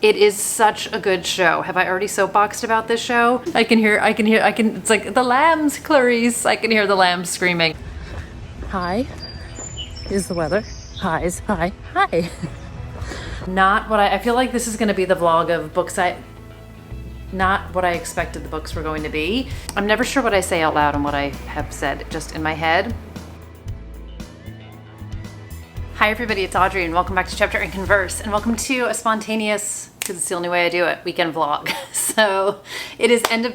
It is such a good show. Have I already soapboxed about this show? It's like the lambs, Clarice. I can hear the lambs screaming. Hi is the weather. Highs, hi. Not what I feel like this is gonna be the vlog of books not what I expected the books were going to be. I'm never sure what I say out loud and what I have said just in my head. Hi everybody, it's Audrey and welcome back to Chapter and Converse and welcome to a spontaneous, because it's the only way I do it, weekend vlog. So it is end of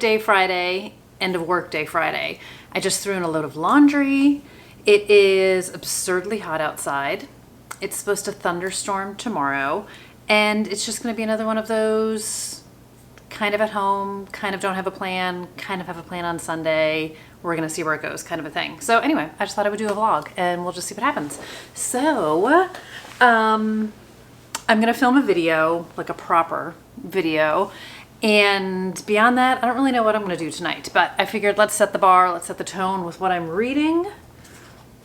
work day Friday. I just threw in a load of laundry. It is absurdly hot outside. It's supposed to thunderstorm tomorrow and it's just gonna be another one of those kind of at home, kind of don't have a plan, kind of have a plan on Sunday. We're gonna see where it goes kind of a thing. So anyway, I just thought I would do a vlog and we'll just see what happens. So, I'm gonna film a video, like a proper video. And beyond that, I don't really know what I'm gonna do tonight, but I figured let's set the bar, let's set the tone with what I'm reading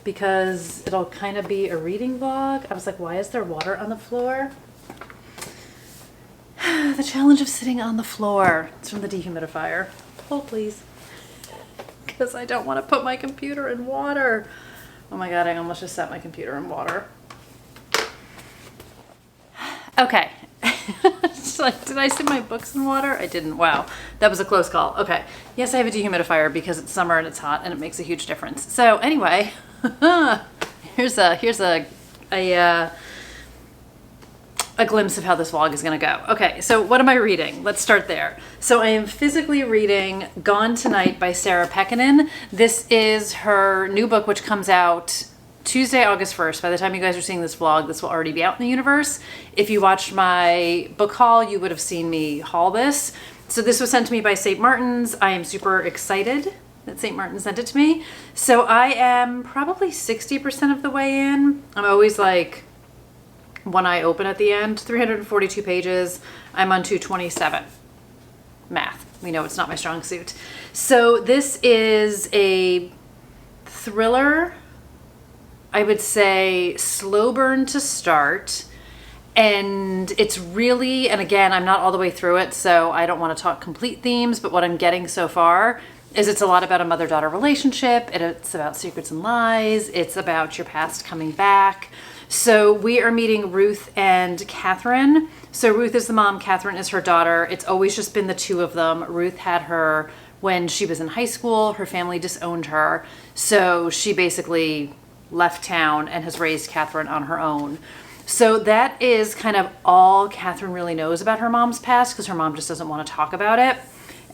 because it'll kind of be a reading vlog. I was like, why is there water on the floor? The challenge of sitting on the floor. It's from the dehumidifier. Hold please. Because I don't want to put my computer in water. Oh my God, I almost just set my computer in water. Okay. Like, did I sit my books in water? I didn't. Wow. That was a close call. Okay. Yes, I have a dehumidifier because it's summer and it's hot and it makes a huge difference. So anyway, here's a glimpse of how this vlog is going to go. Okay, so what am I reading? Let's start there. So I am physically reading Gone Tonight by Sarah Pekkanen. This is her new book, which comes out Tuesday, August 1st. By the time you guys are seeing this vlog, this will already be out in the universe. If you watched my book haul, you would have seen me haul this. So this was sent to me by St. Martin's. I am super excited that St. Martin sent it to me. So I am probably 60% of the way in. I'm always like one eye open at the end. 342 pages. I'm on 227. Math. We know it's not my strong suit. So this is a thriller. I would say slow burn to start. And it's really, and again, I'm not all the way through it, so I don't want to talk complete themes, but what I'm getting so far is it's a lot about a mother-daughter relationship. It's about secrets and lies. It's about your past coming back. So we are meeting Ruth and Catherine. So Ruth is the mom, Catherine is her daughter. It's always just been the two of them. Ruth had her when she was in high school. Her family disowned her. So she basically left town and has raised Catherine on her own. So that is kind of all Catherine really knows about her mom's past because her mom just doesn't want to talk about it.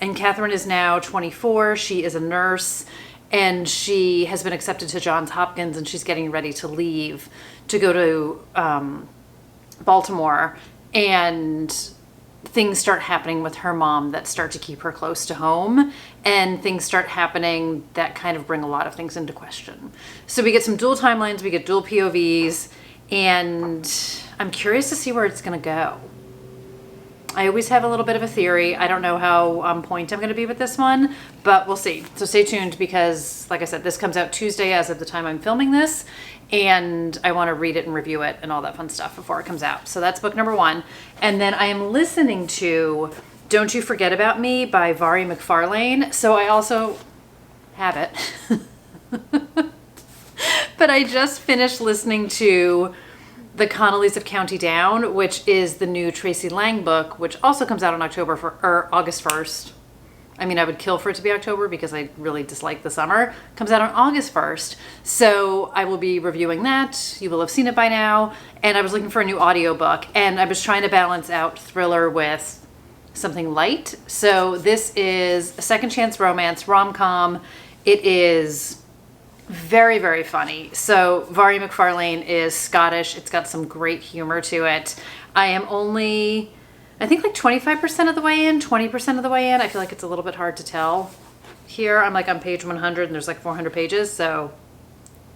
And Catherine is now 24. She is a nurse and she has been accepted to Johns Hopkins and she's getting ready to leave to go to Baltimore. And things start happening with her mom that start to keep her close to home, and things start happening that kind of bring a lot of things into question. So we get some dual timelines, we get dual POVs, and I'm curious to see where it's gonna go. I always have a little bit of a theory. I don't know how on point I'm going to be with this one, but we'll see. So stay tuned because, like I said, this comes out Tuesday as of the time I'm filming this, and I want to read it and review it and all that fun stuff before it comes out. So that's book number 1. And then I am listening to Don't You Forget About Me by Vari McFarlane. So I also have it. But I just finished listening to The Connellys of County Down, which is the new Tracy Lang book, which also comes out on August 1st. I mean, I would kill for it to be October because I really dislike the summer. Comes out on August 1st. So I will be reviewing that. You will have seen it by now. And I was looking for a new audiobook and I was trying to balance out thriller with something light. So this is a second chance romance rom-com. It is very, very funny. So Vari McFarlane is Scottish. It's got some great humor to it. I am only, I think like 25% of the way in, 20% of the way in. I feel like it's a little bit hard to tell here. I'm like on page 100 and there's like 400 pages. So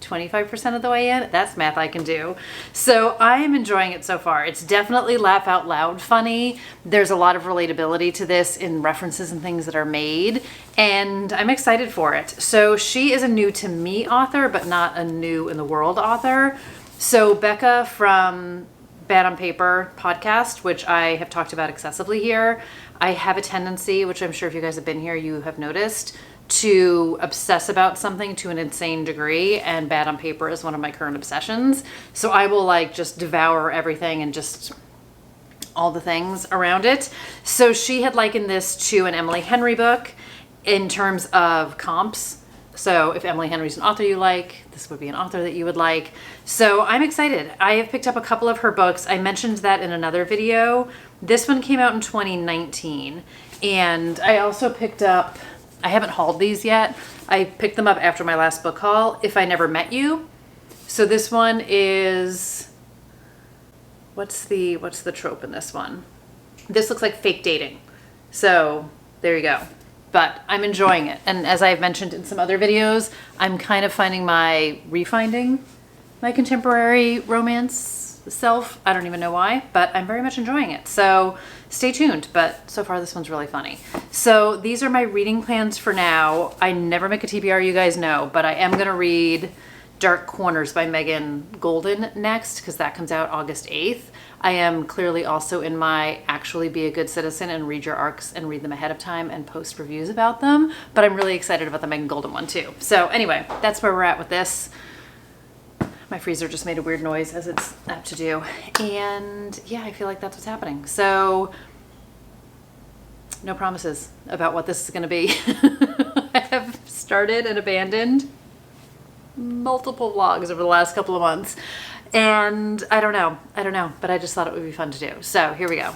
25% of the way in, that's math I can do. So I am enjoying it so far. It's definitely laugh out loud funny. There's a lot of relatability to this in references and things that are made, and I'm excited for it. So she is a new to me author, but not a new in the world author. So Becca from Bad on Paper podcast, which I have talked about excessively here. I have a tendency, which I'm sure if you guys have been here, you have noticed, to obsess about something to an insane degree, and Bad on Paper is one of my current obsessions. So I will like just devour everything and just all the things around it. So she had likened this to an Emily Henry book in terms of comps. So if Emily Henry's an author you like, this would be an author that you would like. So I'm excited. I have picked up a couple of her books. I mentioned that in another video. This one came out in 2019. And I also picked up, I haven't hauled these yet. I picked them up after my last book haul, If I Never Met You. So this one is, what's the trope in this one? This looks like fake dating. So there you go. But I'm enjoying it. And as I've mentioned in some other videos, I'm kind of refinding my contemporary romance self. I don't even know why, but I'm very much enjoying it. So stay tuned. But so far this one's really funny. So these are my reading plans for now. I never make a TBR, you guys know, but I am going to read Dark Corners by Megan Golden next, because that comes out August 8th. I am clearly also in my actually be a good citizen and read your arcs and read them ahead of time and post reviews about them. But I'm really excited about the Megan Golden one too. So anyway, that's where we're at with this. My freezer just made a weird noise, as it's apt to do. And yeah, I feel like that's what's happening. So no promises about what this is going to be. I have started and abandoned multiple vlogs over the last couple of months. And I don't know, but I just thought it would be fun to do. So here we go.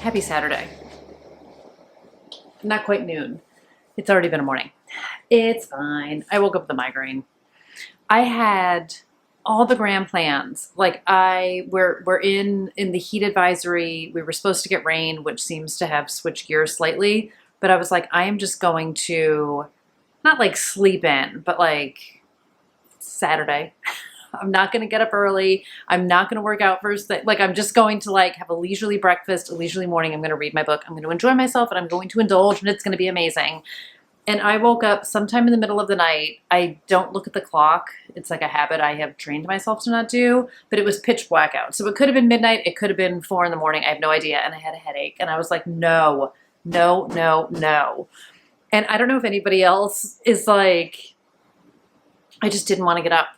Happy Saturday. Not quite noon. It's already been a morning. It's fine. I woke up with a migraine. I had all the grand plans. Like we're in the heat advisory. We were supposed to get rain, which seems to have switched gears slightly. But I was like, I am just going to not like sleep in, but like Saturday. I'm not going to get up early. I'm not going to work out first thing. Like, I'm just going to like have a leisurely breakfast, a leisurely morning. I'm going to read my book. I'm going to enjoy myself and I'm going to indulge and it's going to be amazing. And I woke up sometime in the middle of the night. I don't look at the clock. It's like a habit I have trained myself to not do, but it was pitch black out. So it could have been midnight. It could have been 4 a.m. I have no idea. And I had a headache and I was like, no. And I don't know if anybody else is like, I just didn't want to get up.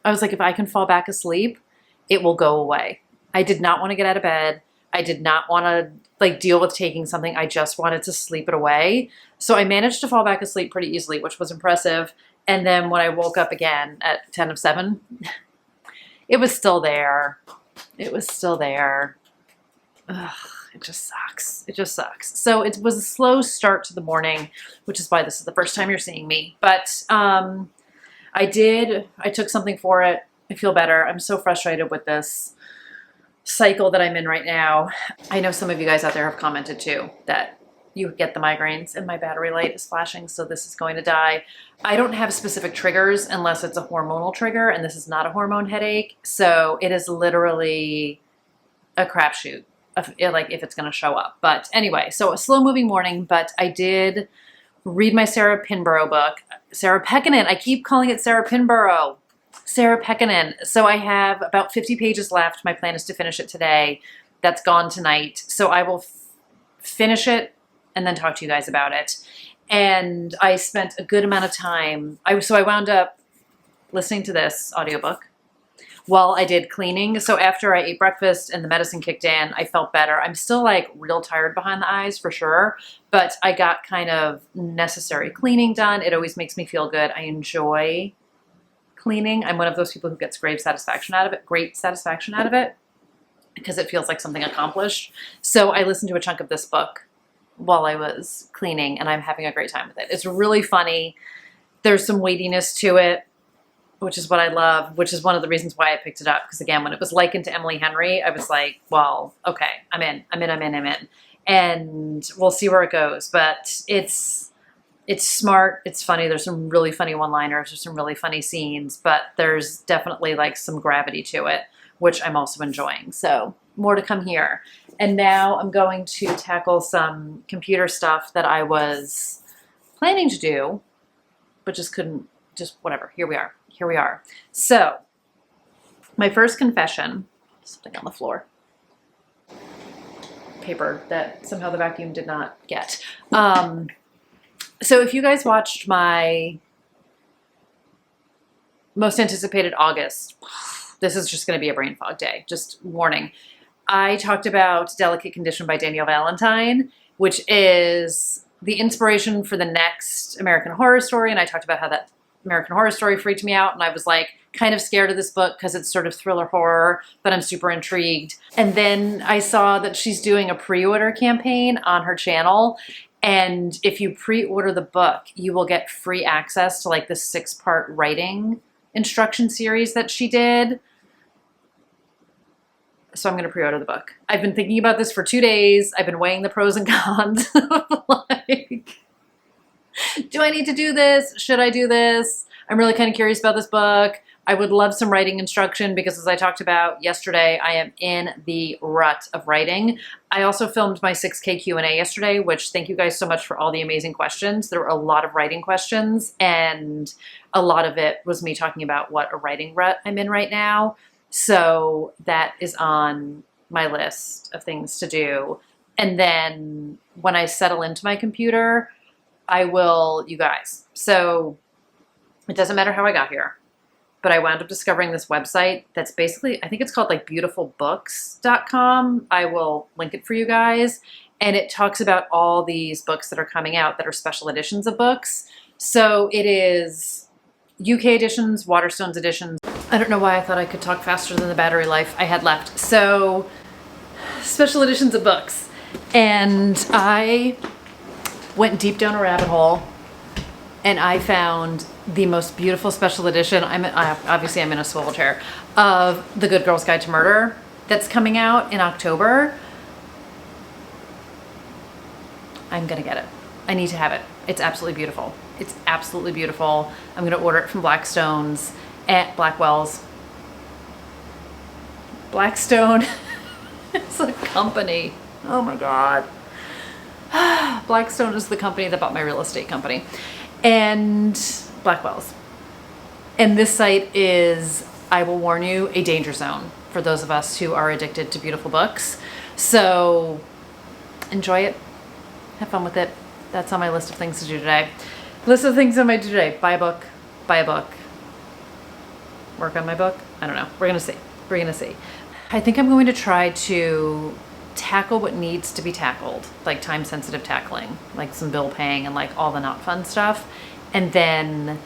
I was like, if I can fall back asleep, it will go away. I did not want to get out of bed. I did not want to like deal with taking something. I just wanted to sleep it away. So I managed to fall back asleep pretty easily, which was impressive. And then when I woke up again at 10 of 7, it was still there. It was still there. Ugh, it just sucks. It just sucks. So it was a slow start to the morning, which is why this is the first time you're seeing me. But I took something for it. I feel better. I'm so frustrated with this cycle that I'm in right now. I know some of you guys out there have commented too that you get the migraines and my battery light is flashing, so this is going to die. I don't have specific triggers unless it's a hormonal trigger, and this is not a hormone headache. So it is literally a crapshoot if it's going to show up. But anyway, so a slow moving morning, but I did read my Sarah Pinborough book. Sarah Pekkanen. I keep calling it Sarah Pinborough. Sarah Pekkanen. So I have about 50 pages left. My plan is to finish it today. That's gone tonight. So I will finish it and then talk to you guys about it. And I spent a good amount of time. So I wound up listening to this audiobook, while I did cleaning. So after I ate breakfast and the medicine kicked in, I felt better. I'm still like real tired behind the eyes for sure, but I got kind of necessary cleaning done. It always makes me feel good. I enjoy cleaning. I'm one of those people who gets great satisfaction out of it, because it feels like something accomplished. So I listened to a chunk of this book while I was cleaning, and I'm having a great time with it. It's really funny. There's some weightiness to it, which is what I love, which is one of the reasons why I picked it up. Because again, when it was likened to Emily Henry, I was like, well, okay, I'm in. And we'll see where it goes. But it's smart. It's funny. There's some really funny one-liners. There's some really funny scenes, but there's definitely like some gravity to it, which I'm also enjoying. So more to come here. And now I'm going to tackle some computer stuff that I was planning to do, but just couldn't, just whatever. Here we are. So my first confession, something on the floor, paper that somehow the vacuum did not get. So if you guys watched my most anticipated August, this is just going to be a brain fog day, just warning. I talked about Delicate Condition by Danielle Valentine, which is the inspiration for the next American Horror Story. And I talked about how that American Horror Story freaked me out. And I was like kind of scared of this book because it's sort of thriller horror, but I'm super intrigued. And then I saw that she's doing a pre-order campaign on her channel. And if you pre-order the book, you will get free access to like the 6-part writing instruction series that she did. So I'm going to pre-order the book. I've been thinking about this for 2 days. I've been weighing the pros and cons. Like, do I need to do this? Should I do this? I'm really kind of curious about this book. I would love some writing instruction because, as I talked about yesterday, I am in the rut of writing. I also filmed my 6K Q&A yesterday, which thank you guys so much for all the amazing questions. There were a lot of writing questions, and a lot of it was me talking about what a writing rut I'm in right now. So that is on my list of things to do. And then when I settle into my computer, I will, you guys. So it doesn't matter how I got here, but I wound up discovering this website that's basically, I think it's called like beautifulbooks.com. I will link it for you guys. And it talks about all these books that are coming out that are special editions of books. So it is UK editions, Waterstones editions. I don't know why I thought I could talk faster than the battery life I had left. So special editions of books. And I went deep down a rabbit hole and I found the most beautiful special edition. Obviously I'm in a swivel chair, of The Good Girl's Guide to Murder that's coming out in October. I'm gonna get it. I need to have it. It's absolutely beautiful. It's absolutely beautiful. I'm gonna order it from Blackstone's at Blackwell's. Blackstone is a company. Oh my God. Blackstone is the company that bought my real estate company. And Blackwell's. And this site is, I will warn you, a danger zone for those of us who are addicted to beautiful books. So enjoy it. Have fun with it. That's on my list of things to do today. List of things on my to-do today. Buy a book. Buy a book. Work on my book. I don't know. We're going to see. We're going to see. I think I'm going to try to tackle what needs to be tackled, like time-sensitive tackling, like some bill paying and like all the not fun stuff. And then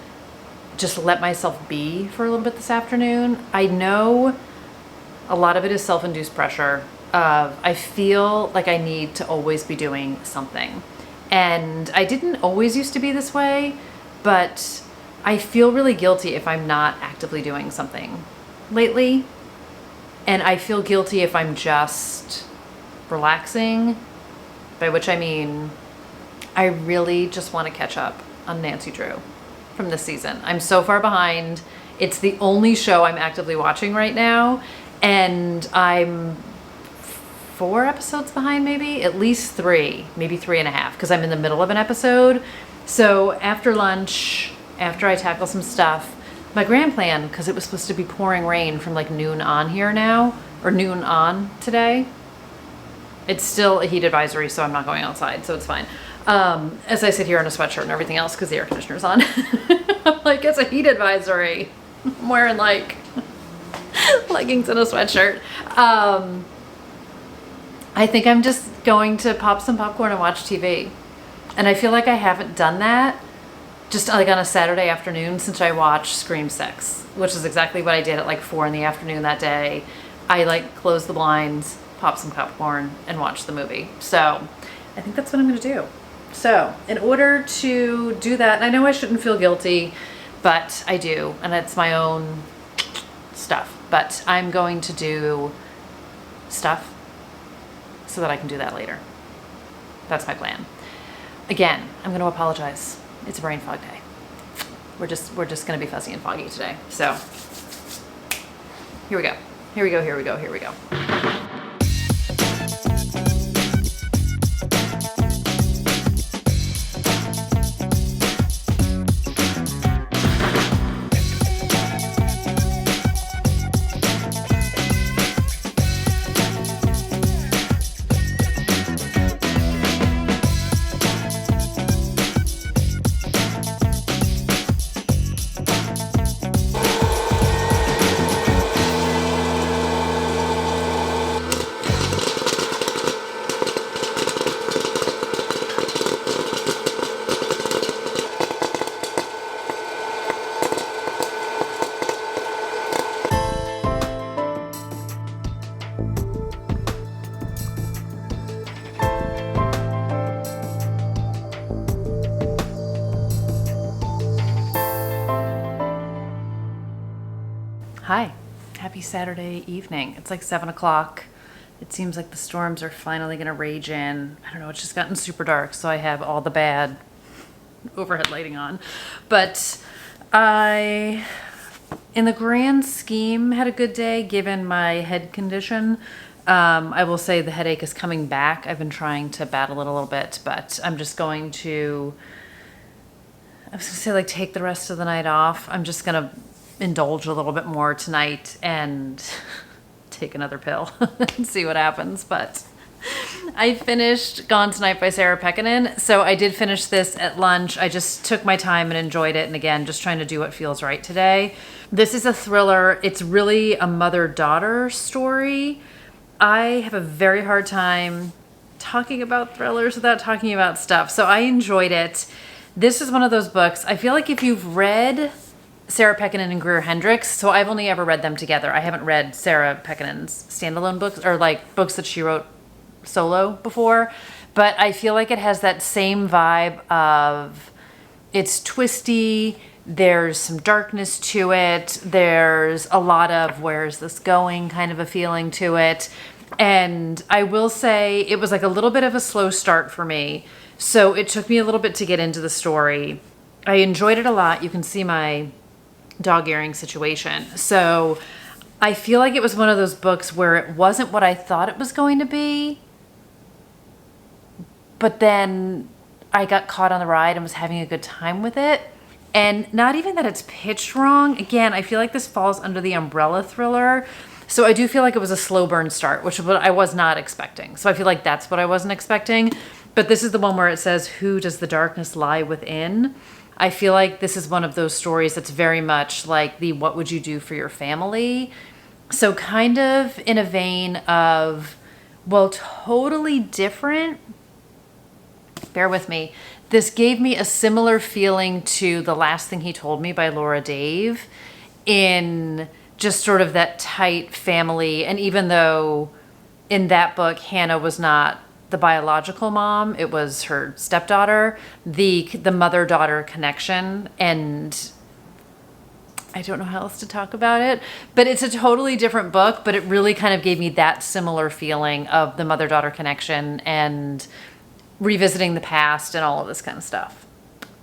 just let myself be for a little bit this afternoon. I know a lot of it is self-induced pressure. I feel like I need to always be doing something. And I didn't always used to be this way, but I feel really guilty if I'm not actively doing something lately. And I feel guilty if I'm just relaxing, by which I mean I really just want to catch up on Nancy Drew from this season. I'm so far behind. It's the only show I'm actively watching right now, and I'm 4 episodes behind, maybe at least 3, maybe 3.5, because I'm in the middle of an episode. So after lunch, after I tackle some stuff, my grand plan, because it was supposed to be pouring rain from like noon on here now, or noon on today. It's still a heat advisory, so I'm not going outside, so it's fine. As I sit here in a sweatshirt and everything else because the air conditioner's on. I'm like, it's a heat advisory. I'm wearing like leggings and a sweatshirt. I think I'm just going to pop some popcorn and watch TV. And I feel like I haven't done that just like on a Saturday afternoon since I watched Scream 6, which is exactly what I did at like 4 in the afternoon that day. I like closed the blinds, pop some popcorn, and watch the movie. So I think that's what I'm gonna do. So in order to do that, and I know I shouldn't feel guilty, but I do, and it's my own stuff, but I'm going to do stuff so that I can do that later. That's my plan. Again, I'm going to apologize. It's a brain fog day. We're just going to be fuzzy and foggy today. So here we go. Here we go. Here we go. Here we go. Hi, happy Saturday evening. It's like 7 o'clock. It seems like the storms are finally gonna rage in. I don't know, it's just gotten super dark, so I have all the bad overhead lighting on. But I, in the grand scheme, had a good day given my head condition. I will say the headache is coming back. I've been trying to battle it a little bit, but I'm just going to, I was gonna say like take the rest of the night off. I'm just gonna indulge a little bit more tonight and take another pill and see what happens. But I finished Gone Tonight by Sarah Pekkanen. So I did finish this at lunch. I just took my time and enjoyed it. And again, just trying to do what feels right today. This is a thriller. It's really a mother-daughter story. I have a very hard time talking about thrillers without talking about stuff. So I enjoyed it. This is one of those books. I feel like if you've read Sarah Pekkanen and Greer Hendricks, so I've only ever read them together. I haven't read Sarah Pekkanen's standalone books or like books that she wrote solo before, but I feel like it has that same vibe of it's twisty, there's some darkness to it, there's a lot of where's this going kind of a feeling to it. And I will say it was like a little bit of a slow start for me, so it took me a little bit to get into the story. I enjoyed it a lot. You can see my dog earring situation. So I feel like it was one of those books where it wasn't what I thought it was going to be, but then I got caught on the ride and was having a good time with it. And not even that it's pitched wrong. Again, I feel like this falls under the umbrella thriller. So I do feel like it was a slow burn start, which is what I was not expecting. So I feel like that's what I wasn't expecting. But this is the one where it says, who does the darkness lie within? I feel like this is one of those stories that's very much like the what would you do for your family? So kind of in a vein of, well, totally different. Bear with me. This gave me a similar feeling to The Last Thing He Told Me by Laura Dave, in just sort of that tight family. And even though in that book, Hannah was not the biological mom, it was her stepdaughter, the mother-daughter connection, and I don't know how else to talk about it, but it's a totally different book, but it really kind of gave me that similar feeling of the mother-daughter connection and revisiting the past and all of this kind of stuff.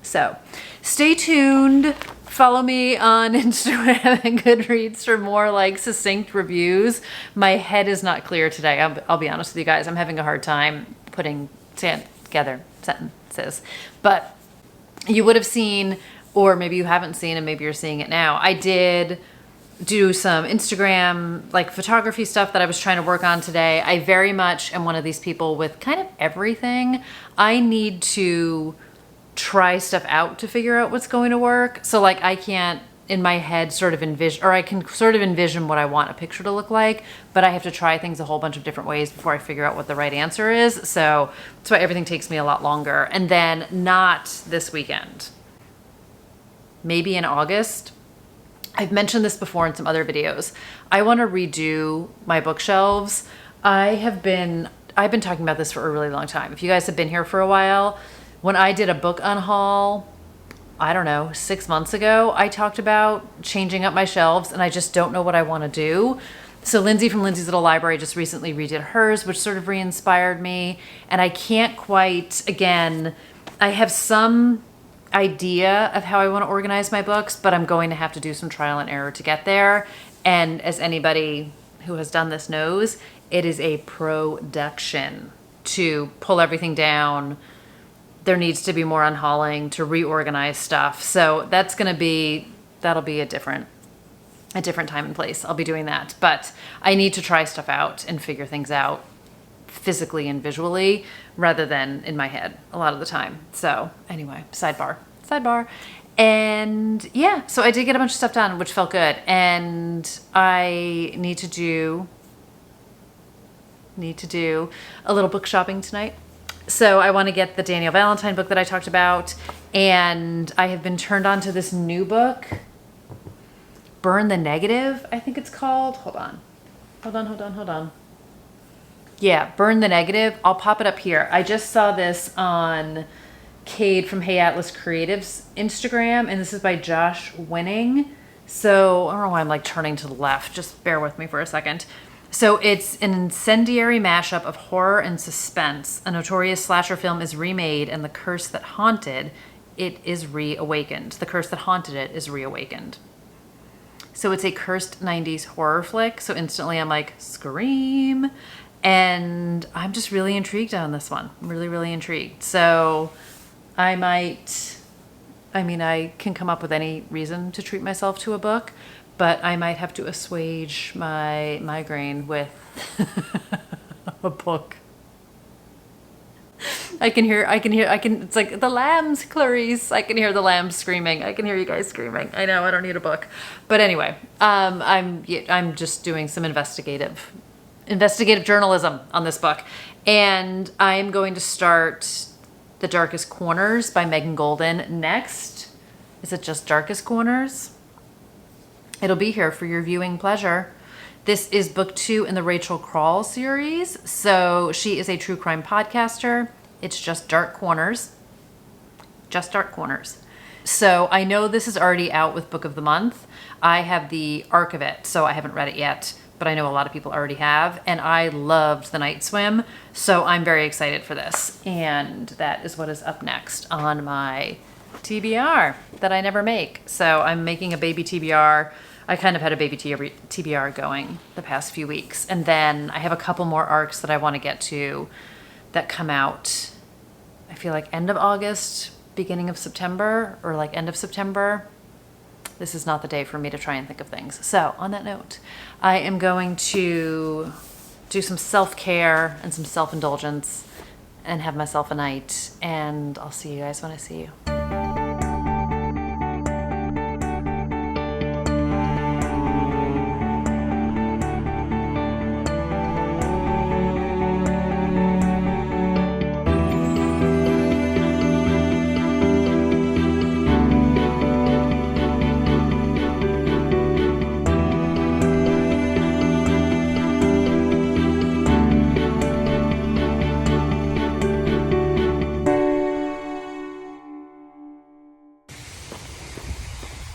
So stay tuned. Follow me on Instagram and Goodreads for more like succinct reviews. My head is not clear today. I'll be honest with you guys. I'm having a hard time putting together sentences. But you would have seen, or maybe you haven't seen and maybe you're seeing it now, I did do some Instagram like photography stuff that I was trying to work on today. I very much am one of these people with kind of everything. I need to try stuff out to figure out what's going to work. So like I can't, in my head sort of envision, or I can sort of envision what I want a picture to look like, but I have to try things a whole bunch of different ways before I figure out what the right answer is. So that's why everything takes me a lot longer. And then not this weekend. Maybe in August. I've mentioned this before in some other videos. I want to redo my bookshelves. I've been talking about this for a really long time. If you guys have been here for a while, when I did a book unhaul, I don't know, 6 months ago, I talked about changing up my shelves, and I just don't know what I want to do. So Lindsay from Lindsay's Little Library just recently redid hers, which sort of re-inspired me. And I can't quite, again, I have some idea of how I want to organize my books, but I'm going to have to do some trial and error to get there. And as anybody who has done this knows, it is a production to pull everything down. There needs to be more unhauling to reorganize stuff. So that'll be a different time and place. I'll be doing that, but I need to try stuff out and figure things out physically and visually rather than in my head a lot of the time. So anyway, sidebar. And yeah, so I did get a bunch of stuff done, which felt good. And I need to do a little book shopping tonight. So I want to get the Danielle Valentine book that I talked about. And I have been turned on to this new book, Burn the Negative, I think it's called. Hold on. Yeah, Burn the Negative. I'll pop it up here. I just saw this on Cade from Hey Atlas Creatives Instagram, and this is by Josh Winning. So I don't know why I'm like turning to the left. Just bear with me for a second. So it's an incendiary mashup of horror and suspense. A notorious slasher film is remade, and the curse that haunted it is reawakened. The curse that haunted it is reawakened. So it's a cursed 90s horror flick. So instantly I'm like, scream. And I'm just really intrigued on this one. I'm really, really intrigued. So I can come up with any reason to treat myself to a book, but I might have to assuage my migraine with a book. It's like the lambs, Clarice. I can hear the lambs screaming. I can hear you guys screaming. I know, I don't need a book. But anyway, I'm just doing some investigative journalism on this book. And I'm going to start The Darkest Corners by Megan Golden next. Is it just Darkest Corners? It'll be here for your viewing pleasure. This is book 2 in the Rachel Crawl series. So she is a true crime podcaster. It's Just Dark Corners. Just Dark Corners. So I know this is already out with Book of the Month. I have the arc of it, so I haven't read it yet, but I know a lot of people already have. And I loved The Night Swim, so I'm very excited for this. And that is what is up next on my TBR that I never make. So I'm making a baby TBR. I kind of had a baby TBR going the past few weeks. And then I have a couple more arcs that I want to get to that come out, I feel like end of August, beginning of September, or like end of September. This is not the day for me to try and think of things. So on that note, I am going to do some self-care and some self-indulgence and have myself a night. And I'll see you guys when I see you.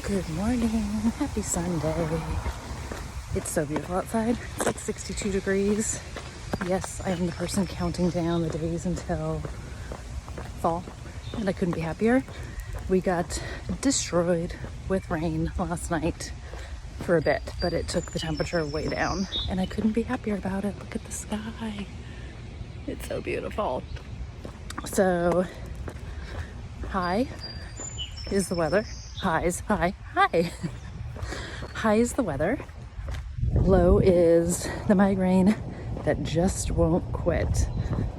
Good morning, happy Sunday. It's so beautiful outside. It's like 62 degrees. Yes, I am the person counting down the days until fall, and I couldn't be happier. We got destroyed with rain last night for a bit, but it took the temperature way down, and I couldn't be happier about it. Look at the sky. It's so beautiful. So, high is the weather. High is the weather. Low is the migraine that just won't quit.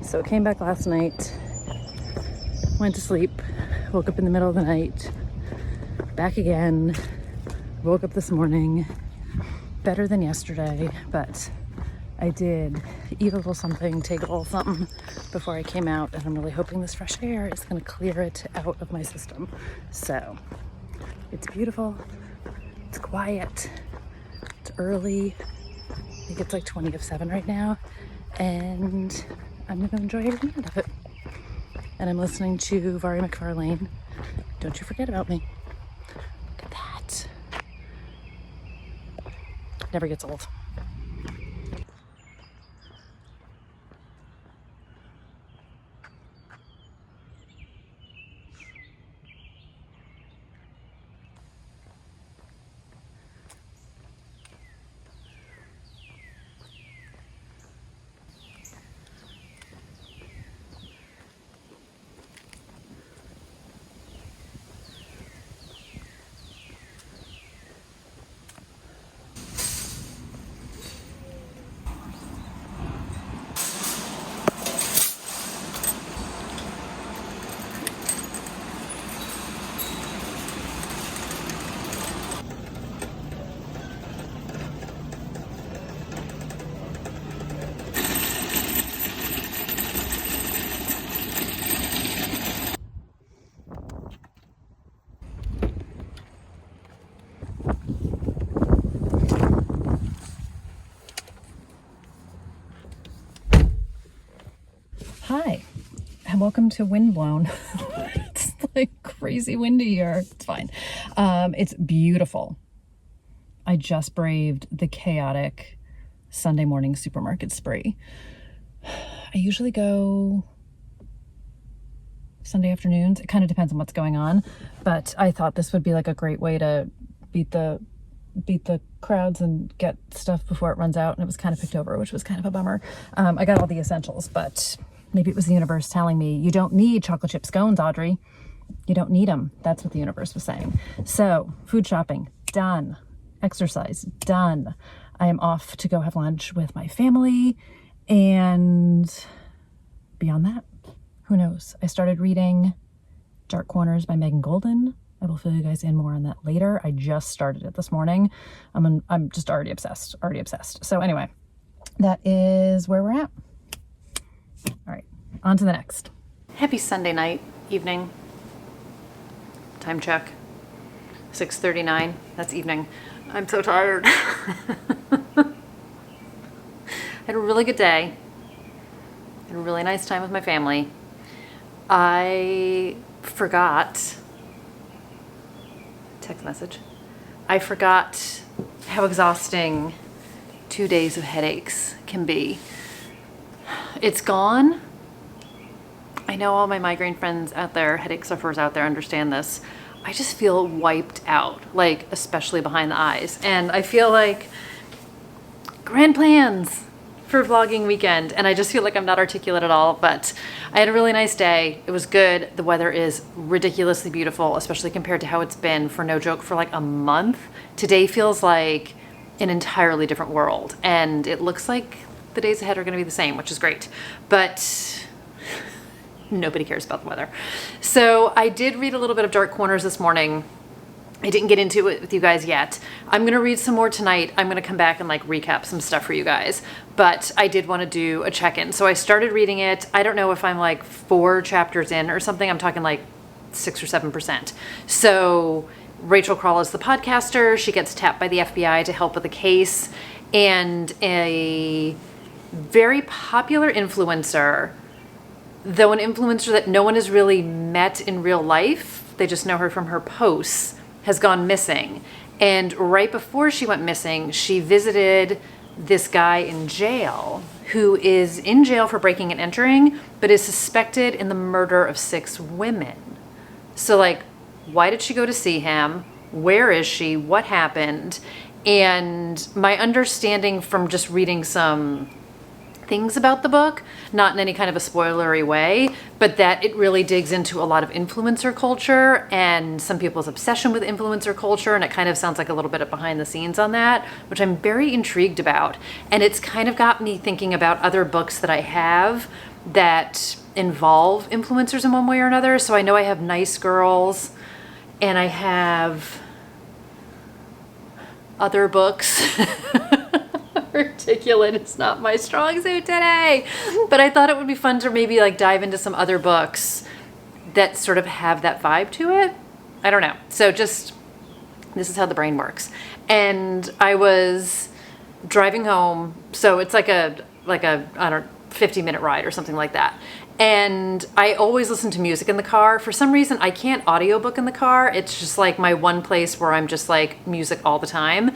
So it came back last night, went to sleep, woke up in the middle of the night, back again, woke up this morning better than yesterday, but I did eat a little something, take a little something before I came out, and I'm really hoping this fresh air is going to clear it out of my system. So it's beautiful, it's quiet, it's early. I think it's like 20 of 7 right now, and I'm going to enjoy every minute of it. And I'm listening to Vari McFarlane. Don't you forget about me. Look at that. Never gets old. Hi, and welcome to Windblown. It's like crazy windy here. It's fine. It's beautiful. I just braved the chaotic Sunday morning supermarket spree. I usually go Sunday afternoons. It kind of depends on what's going on, but I thought this would be like a great way to beat the crowds and get stuff before it runs out, and it was kind of picked over, which was kind of a bummer. I got all the essentials, but maybe it was the universe telling me, you don't need chocolate chip scones, Audrey. You don't need them. That's what the universe was saying. So food shopping, done. Exercise, done. I am off to go have lunch with my family, and beyond that, who knows? I started reading Dark Corners by Megan Golden. I will fill you guys in more on that later. I just started it this morning. I'm just already obsessed. So anyway, that is where we're at. All right, on to the next. Happy Sunday night, evening. Time check. 6:39. That's evening. I'm so tired. Had a really good day. Had a really nice time with my family. I forgot text message. I forgot how exhausting 2 days of headaches can be. It's gone. I know all my migraine friends out there, headache sufferers out there understand this. I just feel wiped out, like especially behind the eyes. And I feel like grand plans for vlogging weekend. And I just feel like I'm not articulate at all, but I had a really nice day. It was good. The weather is ridiculously beautiful, especially compared to how it's been, for no joke, for like a month. Today feels like an entirely different world. And it looks like the days ahead are going to be the same, which is great. But nobody cares about the weather. So I did read a little bit of Dark Corners this morning. I didn't get into it with you guys yet. I'm going to read some more tonight. I'm going to come back and like recap some stuff for you guys. But I did want to do a check-in. So I started reading it. I don't know if I'm like 4 chapters in or something. I'm talking like 6 or 7%. So Rachel Kroll is the podcaster. She gets tapped by the FBI to help with a case. And a very popular influencer, though an influencer that no one has really met in real life, they just know her from her posts, has gone missing. And right before she went missing, she visited this guy in jail who is in jail for breaking and entering, but is suspected in the murder of 6 women. So like, why did she go to see him? Where is she? What happened? And my understanding from just reading some things about the book, not in any kind of a spoilery way, but that it really digs into a lot of influencer culture and some people's obsession with influencer culture, and it kind of sounds like a little bit of behind the scenes on that, which I'm very intrigued about. And it's kind of got me thinking about other books that I have that involve influencers in one way or another. So I know I have Nice Girls, and I have other books. Articulate is not my strong suit today, but I thought it would be fun to maybe like dive into some other books that sort of have that vibe to it. I don't know. So just, this is how the brain works. And I was driving home, so it's like a I don't know, 50-minute ride or something like that. And I always listen to music in the car. For some reason, I can't audiobook in the car. It's just like my one place where I'm just like music all the time.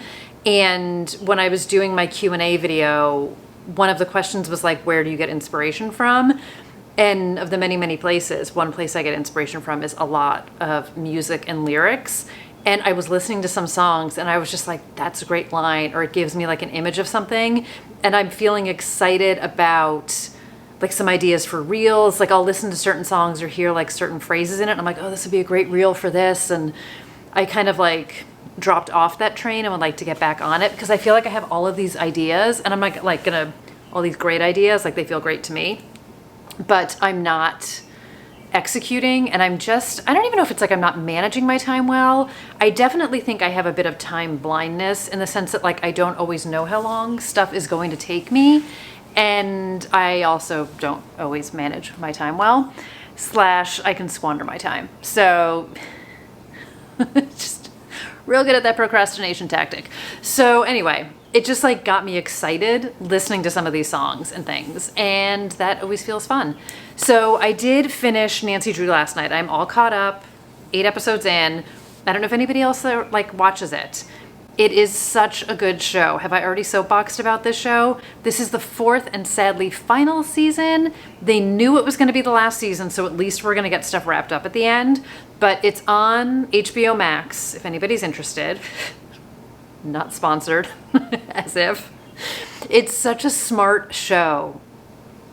And when I was doing my Q&A video, one of the questions was like, where do you get inspiration from? And of the many, many places, one place I get inspiration from is a lot of music and lyrics. And I was listening to some songs and I was just like, that's a great line, or it gives me like an image of something. And I'm feeling excited about like some ideas for reels. Like I'll listen to certain songs or hear like certain phrases in it. And I'm like, oh, this would be a great reel for this. And I kind of like dropped off that train and would like to get back on it because I feel like I have all of these ideas and I'm like gonna, all these great ideas, like they feel great to me, but I'm not executing. And I don't even know if it's like I'm not managing my time well. I definitely think I have a bit of time blindness in the sense that like I don't always know how long stuff is going to take me. And I also don't always manage my time well, / I can squander my time. So just real good at that procrastination tactic. So anyway, it just like got me excited listening to some of these songs and things, and that always feels fun. So I did finish Nancy Drew last night. I'm all caught up, 8 episodes in. I don't know if anybody else like watches it. It is such a good show. Have I already soapboxed about this show? This is the 4th and sadly final season. They knew it was going to be the last season, so at least we're going to get stuff wrapped up at the end. But it's on HBO Max, if anybody's interested. Not sponsored, as if. It's such a smart show.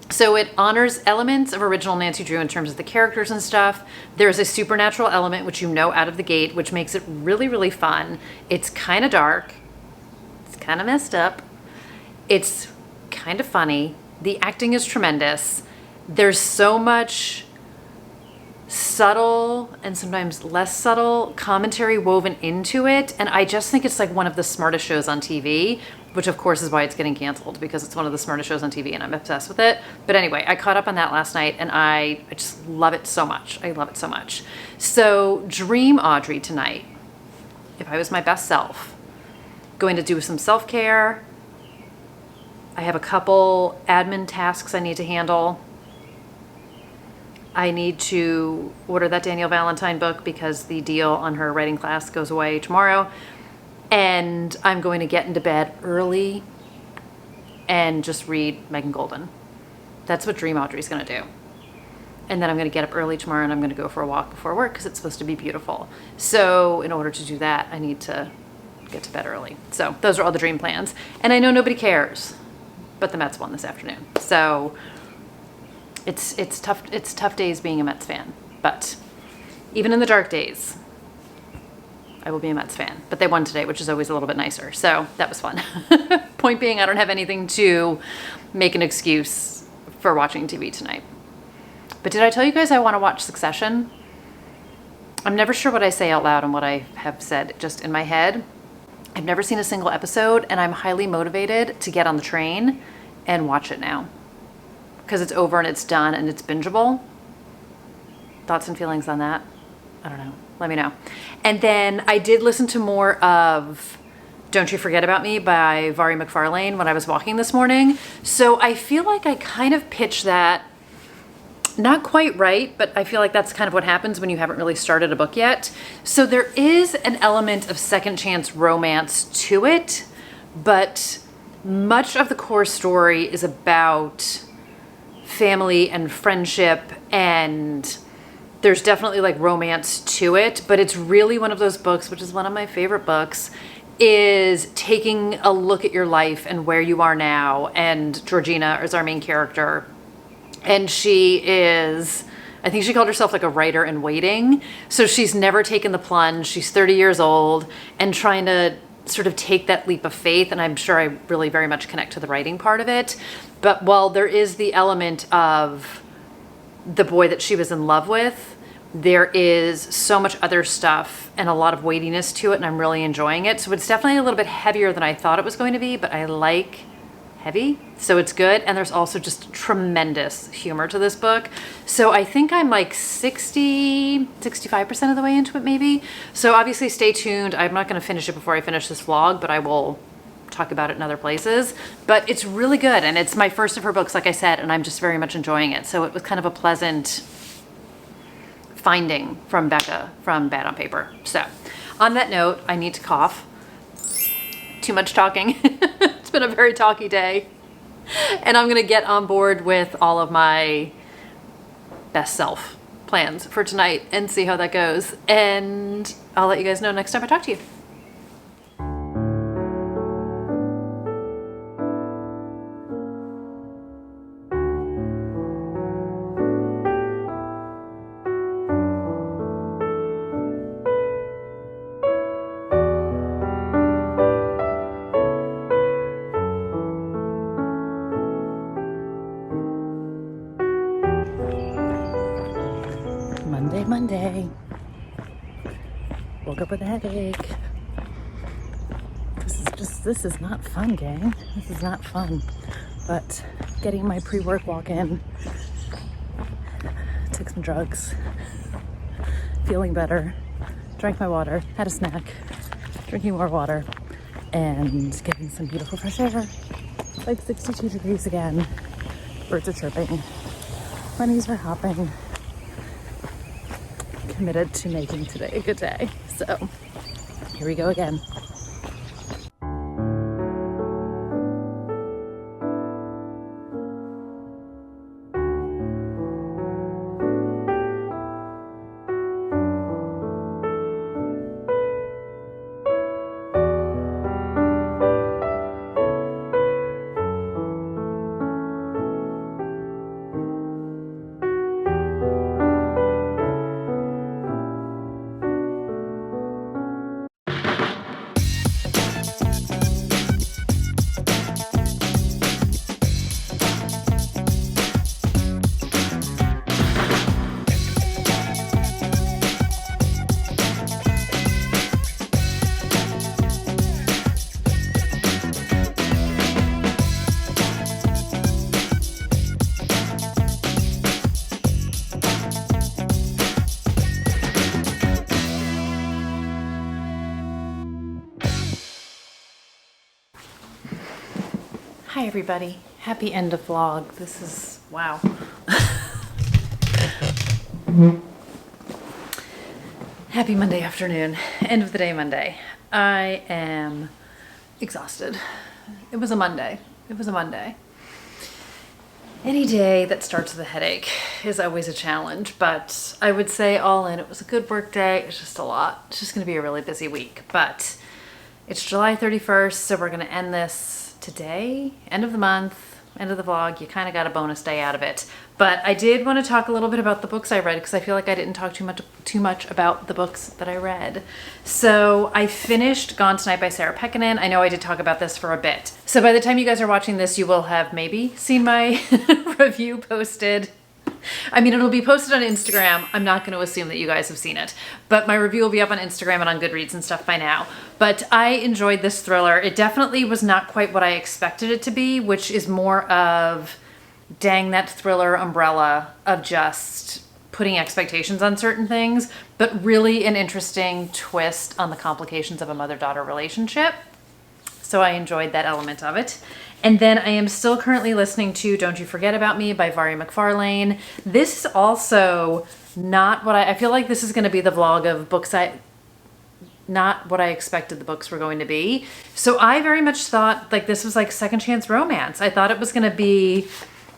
So it honors elements of original Nancy Drew in terms of the characters and stuff. There's a supernatural element, which you know out of the gate, which makes it really, really fun. It's kind of dark. It's kind of messed up. It's kind of funny. The acting is tremendous. There's so much subtle and sometimes less subtle commentary woven into it. And I just think it's like one of the smartest shows on TV, which of course is why it's getting canceled, because it's one of the smartest shows on TV and I'm obsessed with it. But anyway, I caught up on that last night and I just love it so much. I love it so much. So Dream Audrey tonight, if I was my best self, going to do some self-care. I have a couple admin tasks I need to handle. I need to order that Danielle Valentine book because the deal on her writing class goes away tomorrow. And I'm going to get into bed early and just read Megan Golden. That's what Dream Audrey's going to do. And then I'm going to get up early tomorrow and I'm going to go for a walk before work because it's supposed to be beautiful. So in order to do that, I need to get to bed early. So those are all the dream plans. And I know nobody cares, but the Mets won this afternoon. So it's tough days being a Mets fan, but even in the dark days, I will be a Mets fan. But they won today, which is always a little bit nicer. So that was fun. Point being, I don't have anything to make an excuse for watching TV tonight. But did I tell you guys I want to watch Succession? I'm never sure what I say out loud and what I have said just in my head. I've never seen a single episode and I'm highly motivated to get on the train and watch it now. Because it's over and it's done and it's bingeable. Thoughts and feelings on that? I don't know. Let me know. And then I did listen to more of Don't You Forget About Me by Vari McFarlane when I was walking this morning. So I feel like I kind of pitched that, not quite right, but I feel like that's kind of what happens when you haven't really started a book yet. So there is an element of second chance romance to it, but much of the core story is about family and friendship, and there's definitely like romance to it, but it's really one of those books, which is one of my favorite books, is taking a look at your life and where you are now. And Georgina is our main character, and she is, I think she called herself like a writer in waiting. So she's never taken the plunge. She's 30 years old and trying to sort of take that leap of faith. And I'm sure I really very much connect to the writing part of it. But while there is the element of the boy that she was in love with there is so much other stuff and a lot of weightiness to it, and I'm really enjoying it. So it's definitely a little bit heavier than I thought it was going to be, but I like heavy, so it's good. And there's also just tremendous humor to this book. So I think I'm like 65% of the way into it maybe. So obviously stay tuned. I'm not going to finish it before I finish this vlog, but I will talk about it in other places. But it's really good, and it's my first of her books, like I said, and I'm just very much enjoying it. So it was kind of a pleasant finding from Becca from Bad on Paper. So on that note, I need to cough. Too much talking. It's been a very talky day, and I'm gonna get on board with all of my best self plans for tonight and see how that goes. And I'll let you guys know next time I talk to you. Monday. Woke up with a headache. This is not fun, gang. This is not fun. But getting my pre-work walk in, took some drugs, feeling better, drank my water, had a snack, drinking more water, and getting some beautiful fresh air. Like 62 degrees again. Birds are chirping. Bunnies are hopping. Committed to making today a good day. So here we go again. Hi everybody, happy end of vlog. This is, wow. Happy Monday afternoon, end of the day Monday. I am exhausted. It was a Monday. Any day that starts with a headache is always a challenge, but I would say all in, it was a good work day. It's just a lot. It's just gonna be a really busy week, but it's July 31st, so we're gonna end this today, end of the month, end of the vlog. You kind of got a bonus day out of it. But I did want to talk a little bit about the books I read, because I feel like I didn't talk too much about the books that I read. So I finished Gone Tonight by Sarah Pekkanen. I know I did talk about this for a bit. So by the time you guys are watching this, you will have maybe seen my review posted. I mean, it'll be posted on Instagram. I'm not going to assume that you guys have seen it, but my review will be up on Instagram and on Goodreads and stuff by now. But I enjoyed this thriller. It definitely was not quite what I expected it to be, which is more of, dang, that thriller umbrella of just putting expectations on certain things, but really an interesting twist on the complications of a mother-daughter relationship. So I enjoyed that element of it. And then I am still currently listening to Don't You Forget About Me by Vari McFarlane. This is also not what I feel like this is going to be the vlog of books not what I expected the books were going to be. So I very much thought like this was like second chance romance. I thought it was going to be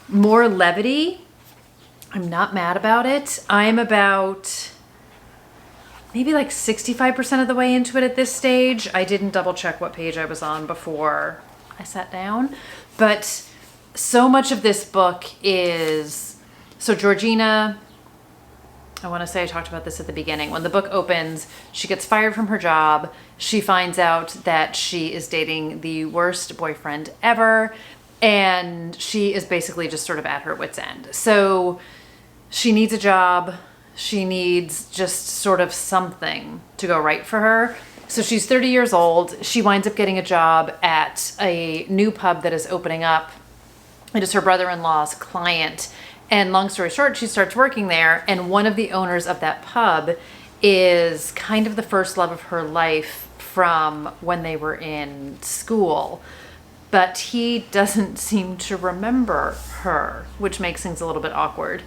more levity. I'm not mad about it. I'm about maybe like 65% of the way into it at this stage. I didn't double check what page I was on before I sat down, but so much of this book is, so Georgina, I want to say I talked about this at the beginning. When the book opens, she gets fired from her job. She finds out that she is dating the worst boyfriend ever, and she is basically just sort of at her wit's end. So she needs a job. She needs just sort of something to go right for her. So she's 30 years old. She winds up getting a job at a new pub that is opening up. It is her brother-in-law's client. And long story short, she starts working there. And one of the owners of that pub is kind of the first love of her life from when they were in school. But he doesn't seem to remember her, which makes things a little bit awkward.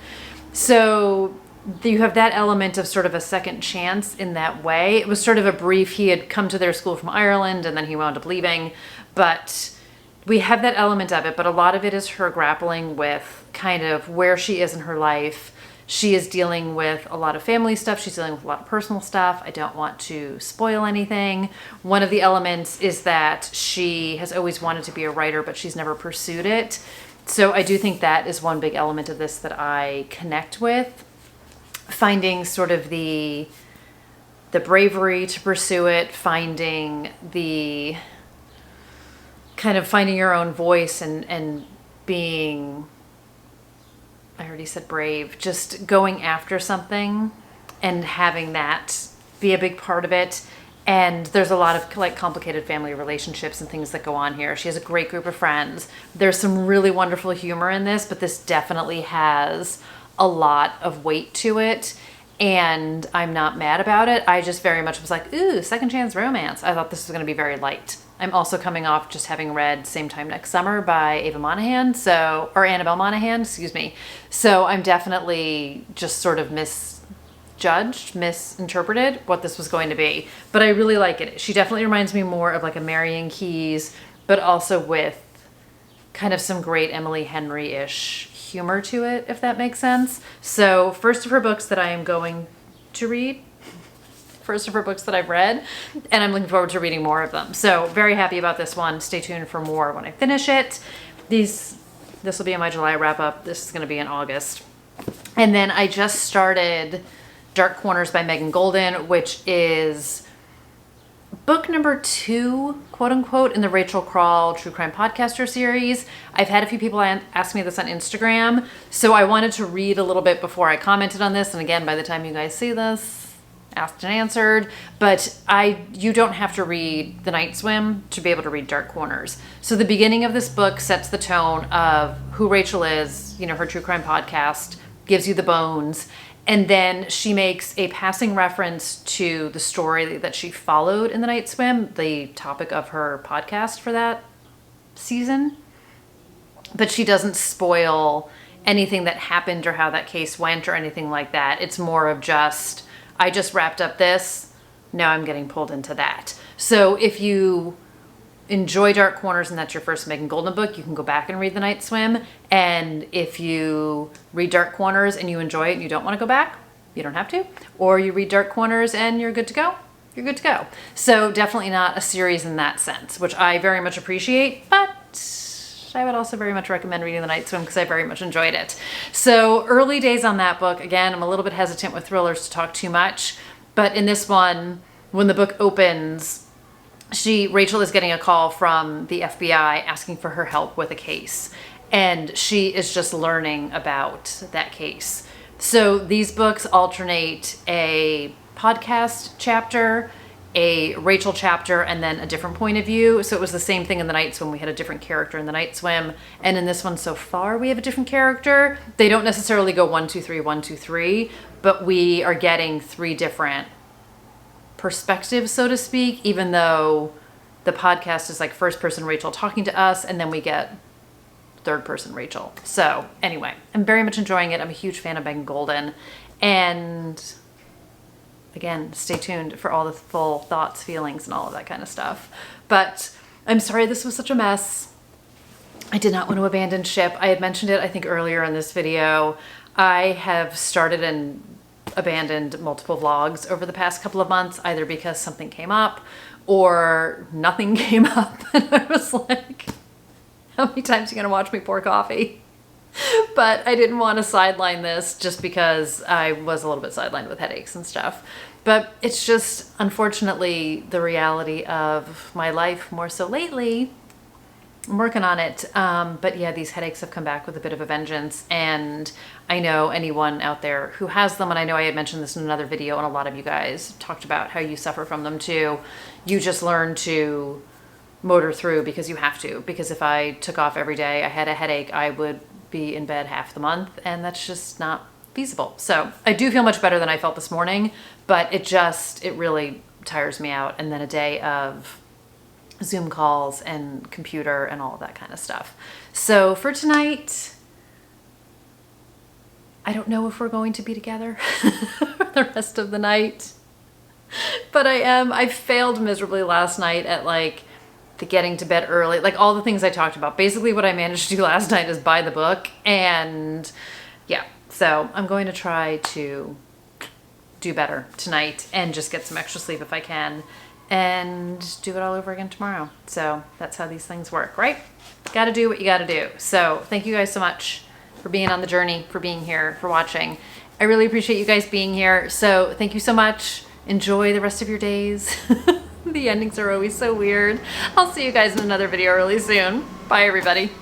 So you have that element of sort of a second chance in that way. It was sort of a brief, he had come to their school from Ireland and then he wound up leaving. But we have that element of it, but a lot of it is her grappling with kind of where she is in her life. She is dealing with a lot of family stuff. She's dealing with a lot of personal stuff. I don't want to spoil anything. One of the elements is that she has always wanted to be a writer, but she's never pursued it. So I do think that is one big element of this that I connect with. Finding sort of the bravery to pursue it, finding the kind of finding your own voice and being, I already said brave, just going after something and having that be a big part of it. And there's a lot of like complicated family relationships and things that go on here. She has a great group of friends. There's some really wonderful humor in this, but this definitely has a lot of weight to it. And I'm not mad about it. I just very much was like, ooh, second chance romance. I thought this was going to be very light. I'm also coming off just having read Same Time Next Summer by Annabelle Monaghan, excuse me. So I'm definitely just sort of misinterpreted what this was going to be. But I really like it. She definitely reminds me more of like a Marian Keyes, but also with kind of some great Emily Henry-ish humor to it, if that makes sense. So first of her books that I am going to read, first of her books that I've read, and I'm looking forward to reading more of them. So very happy about this one. Stay tuned for more when I finish it. This will be in my July wrap up. This is going to be in August. And then I just started Dark Corners by Megan Golden, which is book number 2, quote unquote, in the Rachel Crawl True Crime Podcaster series. I've had a few people ask me this on Instagram, so I wanted to read a little bit before I commented on this. And again, by the time you guys see this, asked and answered. But you don't have to read The Night Swim to be able to read Dark Corners. So the beginning of this book sets the tone of who Rachel is, her true crime podcast, gives you the bones. And then she makes a passing reference to the story that she followed in The Night Swim, the topic of her podcast for that season. But she doesn't spoil anything that happened or how that case went or anything like that. It's more of just, I just wrapped up this, now I'm getting pulled into that. So if you enjoy Dark Corners and that's your first Megan Golden book, you can go back and read The Night Swim. And if you read Dark Corners and you enjoy it and you don't want to go back, you don't have to. Or you read Dark Corners and you're good to go, you're good to go. So definitely not a series in that sense, which I very much appreciate, but I would also very much recommend reading The Night Swim because I very much enjoyed it. So early days on that book. Again, I'm a little bit hesitant with thrillers to talk too much, but in this one, when the book opens, Rachel is getting a call from the FBI asking for her help with a case. And she is just learning about that case. So these books alternate a podcast chapter, a Rachel chapter, and then a different point of view. So it was the same thing in The Night Swim. We had a different character in The Night Swim. And in this one so far, we have a different character. They don't necessarily go 1, 2, 3, 1, 2, 3, but we are getting 3 different perspectives, so to speak, even though the podcast is like first person Rachel talking to us, and then we get third person Rachel. So anyway, I'm very much enjoying it. I'm a huge fan of Megan Golden. And again, stay tuned for all the full thoughts, feelings, and all of that kind of stuff. But I'm sorry this was such a mess. I did not want to abandon ship. I had mentioned it, I think, earlier in this video. I have started and abandoned multiple vlogs over the past couple of months, either because something came up or nothing came up. And I was like, how many times are you going to watch me pour coffee? But I didn't want to sideline this just because I was a little bit sidelined with headaches and stuff. But it's just, unfortunately, the reality of my life more so lately. I'm working on it. But yeah, these headaches have come back with a bit of a vengeance. And I know anyone out there who has them, and I know I had mentioned this in another video, and a lot of you guys talked about how you suffer from them too. You just learn to motor through because you have to. Because if I took off every day I had a headache, I would be in bed half the month, and that's just not feasible. So I do feel much better than I felt this morning, but it really tires me out. And then a day of Zoom calls and computer and all of that kind of stuff. So for tonight, I don't know if we're going to be together for the rest of the night, but I failed miserably last night at like the getting to bed early, like all the things I talked about. Basically what I managed to do last night is buy the book, and yeah, so I'm going to try to do better tonight and just get some extra sleep if I can, and do it all over again tomorrow. So that's how these things work, right? Got to do what you got to do. So thank you guys so much for being on the journey, for being here, for watching. I really appreciate you guys being here. So thank you so much. Enjoy the rest of your days. The endings are always so weird. I'll see you guys in another video really soon. Bye, everybody.